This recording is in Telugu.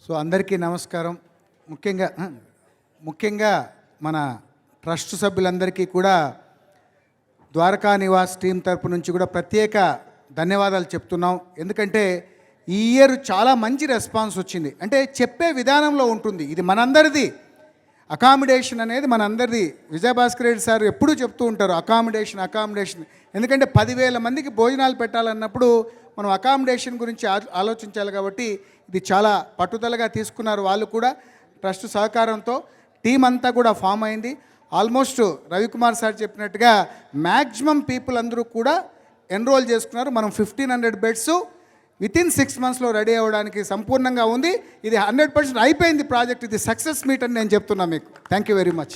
సో అందరికీ నమస్కారం. ముఖ్యంగా మన ట్రస్ట్ సభ్యులందరికీ కూడా ద్వారకా నివాస్ టీం తరపు నుంచి కూడా ప్రత్యేక ధన్యవాదాలు చెప్తున్నాం. ఎందుకంటే ఈ ఇయర్ చాలా మంచి రెస్పాన్స్ వచ్చింది. అంటే చెప్పే విధానంలో ఉంటుంది, ఇది మనందరిది. అకామిడేషన్ అనేది మనందరిది. విజయభాస్కర్ రెడ్డి సార్ ఎప్పుడూ చెప్తూ ఉంటారు అకామిడేషన్. ఎందుకంటే 10,000 మందికి భోజనాలు పెట్టాలన్నప్పుడు మనం అకామిడేషన్ గురించి ఆలోచించాలి. కాబట్టి ఇది చాలా పట్టుదలగా తీసుకున్నారు వాళ్ళు కూడా. ట్రస్ట్ సహకారంతో టీం అంతా కూడా ఫామ్ అయింది. ఆల్మోస్ట్ రవికుమార్ సార్ చెప్పినట్టుగా మ్యాక్సిమం పీపుల్ అందరూ కూడా ఎన్రోల్ చేసుకున్నారు. మనం 1,500 బెడ్స్ వితిన్ 6 monthsలో రెడీ అవ్వడానికి సంపూర్ణంగా ఉంది. ఇది 100% అయిపోయింది ప్రాజెక్ట్. ఇది సక్సెస్ మీట్ అని నేను చెప్తున్నా మీకు. Thank you very much.